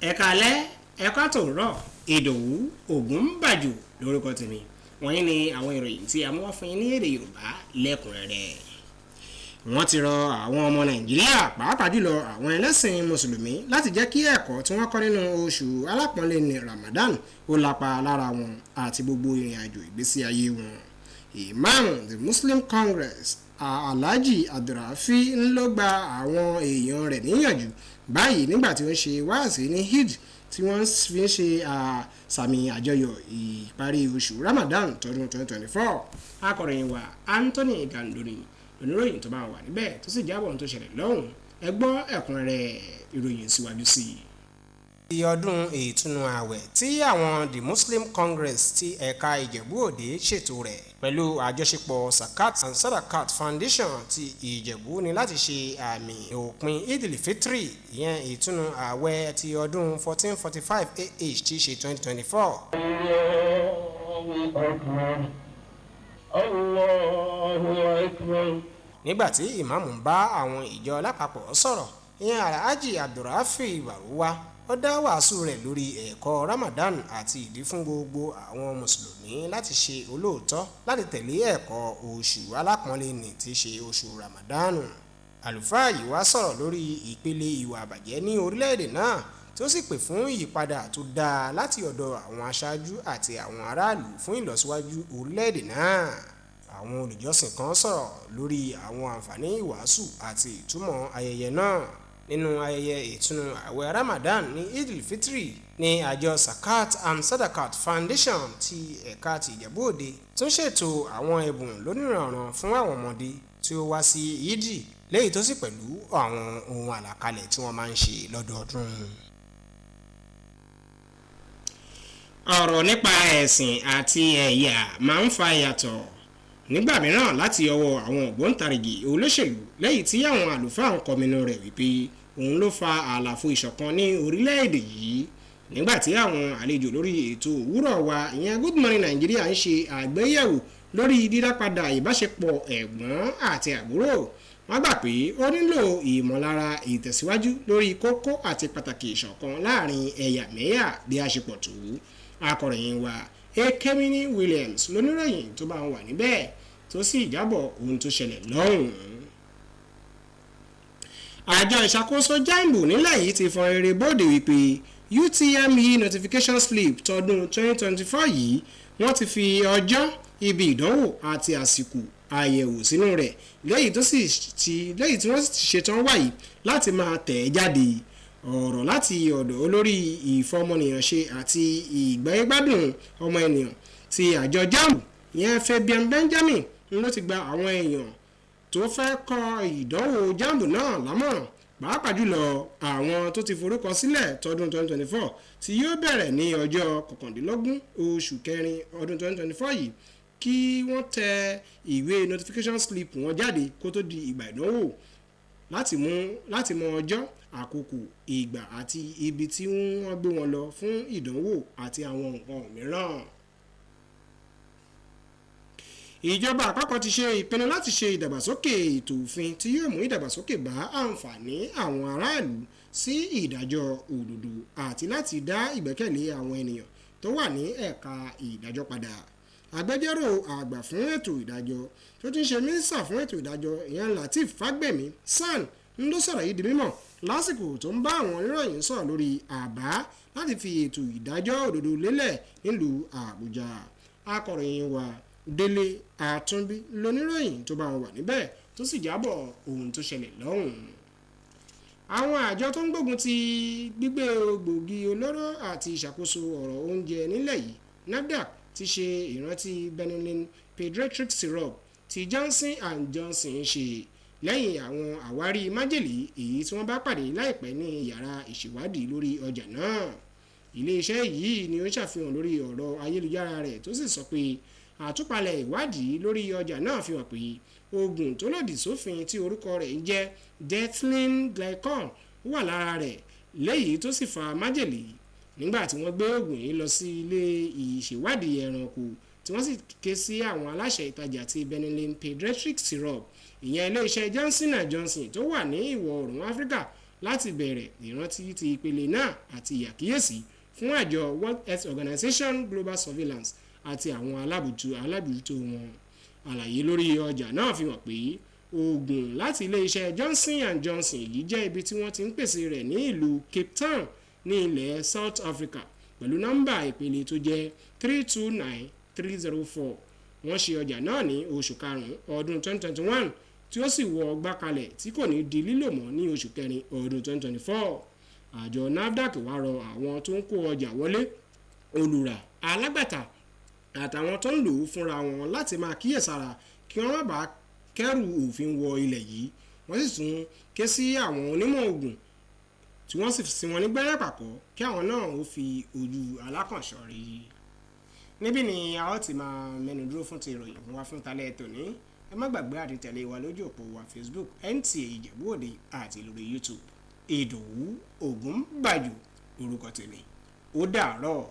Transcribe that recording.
ẹ̀ka alẹ́ ẹ̀ka tòórọ̀ ìdòwú ògúnbàjò lórúkọ tèmi wọ̀nyí ni àwọn ìròyìn tí a mú wá fún yín ní èdè yorùbá lẹ́kùnrẹ́rẹ́. wọ́n ti rọ àwọn ọmọ nàìjíríà pàápàá jùlọ àwọn ẹlẹ́sìn mùsùlùmí láti jẹ́ kí ẹ̀kọ́ tí wọ́n kọ́ nínú oṣù alápọ̀nlé ní ramadan ó lapa lára wọn àti gbogbo ìrìn àjò ìgbésí ayé wọn. imam the muslim congress alhaji abdulrafi ló gba àwọn èèyàn rẹ̀ níyànjú báyìí nígbà tí ó ń ṣe wáàsí ní Eid tí wọ́n fi ń ṣe sàmì àjọyọ̀ ìparí oṣù Ramadan tọdún 2024. akọ̀ròyìn wa Anthony Gandoni oníròyìn tó bá wà níbẹ̀ tó sì jábọ̀ ohun tó ṣẹlẹ̀ lọ́hùn ẹ gbọ́ ẹ̀kúnrẹ́rẹ́ ìròyìn síwájú sí i. ọdún ìtúnu ààwẹ̀ tí àwọn the Muslim Congress ti ẹ̀ka Ìjẹ̀bú Òde ṣètò rẹ̀ pẹ̀lú àjọṣepọ̀ Zakat and Sadakat Foundation ti Ìjẹ̀bú ní láti ṣe àmì òpin Idil Fitri ìyẹn ìtúnu ààwẹ̀ ti ọdún 1445 AH tí ṣe 2024. Allahu Akbar. nígbàtí ìmáàmù ń bá àwọn ìjọ lápapọ̀ sọ̀rọ̀ ìyẹn Alhaji Abdulrafi Baruwa ó dá wàásù rẹ̀ lórí ẹ̀kọ́ Ramadan àti ìdí fún gbogbo àwọn mùsùlùmí láti ṣe olóòótọ́ láti tẹ̀lé ẹ̀kọ́ oṣù alápọ̀nlé ní tí ṣe oṣù Ramadan. àlùfáà yìí wá sọ̀rọ̀ lórí ìpele ìwà àbàjẹ́ ní orílẹ̀-èdè náà tí ó sì pè fún ìyípadà tó dáa láti ọ̀dọ̀ àwọn aṣáájú àti àwọn aráàlú fún ìlọsíwájú orílẹ̀-èdè náà. àwọn olùjọ́sìn kan sọ̀rọ̀ lórí àwọn àǹfààní ìwàásù àti ìtumọ̀ ayẹyẹ náà. nínú ayẹyẹ ìtúnu ààwẹ̀ Ramadan ní Idil Fitri ní àjọ Zakat and Sadakat Foundation ti ẹ̀ka ti Ìjẹ̀bú Òde tún ṣètò àwọn ẹ̀bùn lóníranran fún àwọn ọmọdé tí ó wá sí yídì léyìí tó sì pẹ̀lú àwọn ohun àlàkalẹ̀ tí wọ́n máa ń ṣe lọ́dọọdún. ọ̀rọ̀ nípa ẹ̀sìn àti ẹ̀yà máa ń fa ìyàtọ̀ nígbà mìíràn láti ọwọ́ àwọn ògbóǹtarìgì olóṣèlú lẹ́yìn tí àwọn àlùfáà ń kọminú rẹ̀ wípé òun ló fa àlàfo ìṣọ̀kan ní orílẹ̀-èdè yìí nígbà tí àwọn àlejò lórí ètò òwúrọ̀ wa ìyẹn Good Morning Nigeria ń ṣe àgbéyẹ̀wò lórí dídápadà ìbáṣepọ̀ ẹ̀gbọ́n àti àbúrò wọ́n gbà pé ó nílò ìmọ̀lára ìtẹ̀síwájú lórí kókó àti pàtàkì ìṣọ̀kan láàrin ẹ̀yà mẹ́yà bí a ṣe pọ̀ tó. akọ̀ròyìn wa Ekemini Williams lóníròyìn tó bá wà níbẹ̀ tó sì jábọ̀ ohun tó ṣẹlẹ̀ lọ́hùn-ún. àjọ ìṣàkóso jambu nílẹ̀ yìí ti fọn rere bóde wípé UTME notification slip tọdún 2024 yìí wọ́n ti fi ọjọ́ ibi ìdánwò àti àsìkò àyẹ̀wò sínú rẹ̀ lẹ́yìn tí wọ́n ti ṣetán wáyé láti máa tẹ̀ ẹ́ jáde. ọ̀rọ̀ láti ọ̀dọ̀ olórí ìfọmọnìyàn ṣe àti ìgbáyégbádùn ọmọ ènìyàn ti àjọ jambu ìyẹn Fabian Benjamin ló ti gba àwọn èèyàn tó fẹ́ kọ ìdánwò jambu náà lámọ̀ràn pàápàá jùlọ àwọn tó ti forúkọ sílẹ̀ tọdún 2024 tí yóò bẹ̀rẹ̀ ní ọjọ́ 19 oṣù kẹrin ọdún 2024 yìí kí wọ́n tẹ ìwé notification slip wọn jáde kó tó di ìgbà ìdánwò láti mọ ọjọ́ àkókò ìgbà àti ibi tí wọ́n gbé wọn lọ fún ìdánwò àti àwọn nǹkan mìíràn. ìjọba àpapọ̀ ti ṣe ìpinnu láti ṣe ìdàgbàsókè ètò òfin tí yóò mú ìdàgbàsókè bá àǹfààní àwọn aráàlú sí ìdájọ́ òdodo àti láti dá ìgbẹ́kẹ̀lé àwọn ènìyàn tó wà ní ẹ̀ka ìdájọ́ padà. agbẹjọ́rò àgbà fún ètò ìdájọ́ tó ti ń ṣe mínísítà fún ètò ìdájọ́ ìyẹn Lateef Fagbemi San ń ló sọ̀rọ̀ yìí di mímọ̀ lásìkò tó ń bá àwọn oníròyìn sọ̀rọ̀ lórí àbá láti fi ètò ìdájọ́ òdodo lélẹ̀ nílùú Àbújá. akọ̀ròyìn wa Délé Àtúnbí lóníròyìn tó bá wọn wà níbẹ̀ tó sì jábọ̀ ohun tó ṣẹlẹ̀ lọ́hùn-ún. àwọn àjọ tó ń gbógun ti gbígbé gbòógì olóró àti ìṣàkóso ọ̀rọ̀ oúnjẹ nílẹ̀ yìí NAFDAC ti ṣe ìrántí benylin pediatric syrup tí Johnson & Johnson ń ṣe lẹ́yìn àwọn àwárí májèlé èyí tí wọ́n bá pàdé láìpẹ́ ní yàrá ìṣèwádìí lórí ọjà náà. iléeṣẹ́ yìí ni ó ṣàfihàn lórí ọ̀rọ̀ ayélujára rẹ̀ tó sì sọ pé àtúpalẹ̀ ìwádìí lórí ọjà náà fi hàn pé oògùn tó lòdì sófin tí orúkọ rẹ̀ ń jẹ́ Diethylene glycol wà lára rẹ̀ léyìí tó sì fa májèlé. nígbà tí wọ́n gbé oògùn yìí lọ sí ilé ìṣèwádìí ẹranko tí wọ́n sì ké sí àwọn aláṣẹ ìtajà ti benylin pediatric syrup ìyẹn iléeṣẹ́ Johnson & Johnson tó wà ní ìwọ̀ oòrùn Áfíríkà láti bẹ̀rẹ̀ ìrántí ti ìpele náà àti ìyàkíyèsí fún àjọ World Health Organization Global Surveillance àti àwọn alábòjútó wọn. Àlàyé lórí ọjà náà fi hàn pé oògùn láti ilé-iṣẹ́ Johnson & Johnson yìí jẹ́ ibi tí wọ́n ti ń pèsè rẹ̀ ní ìlú Cape Town ní ilẹ̀ South Africa pẹ̀lú nọ́mbà ìpele tó jẹ́ 329304. Wọ́n ṣe ọjà náà ní oṣù karùn-ún ọdún 2021 tí ó sì wọ ọgbà kalẹ̀ tí kò ní di lílò mọ́ ní oṣù kẹrin ọdún 2024. Àjọ NAFDAC wá rọ àwọn tó ń kó ọjà wọlé, olùrà, alágbàtà àtàwọn tó ń lò ó fúnra wọn láti máa kíyèsára kí wọ́n má bàa kẹ́rù òfin wọ ilẹ̀ yìí. Wọ́n sì tún ké sí àwọn onímọ̀ ogun tí wọ́n sì sí wọn ní gbẹ́rẹ́ pàkọ́ kí àwọn náà ó fi ojú alákànṣọ́ rí. Níbí ni a ó ti máa mẹ́nu dúró fún ti ìròyìn wa fún talẹ́ tòní. Ẹ má gbàgbé àti tẹ̀lé wa lójú òpó wa Facebook NTA Ìjẹ̀bú Òde àti lórí YouTube. Ìdòwú Ògúnbàjò lórúkọ tèmi. Ó dàárọ̀.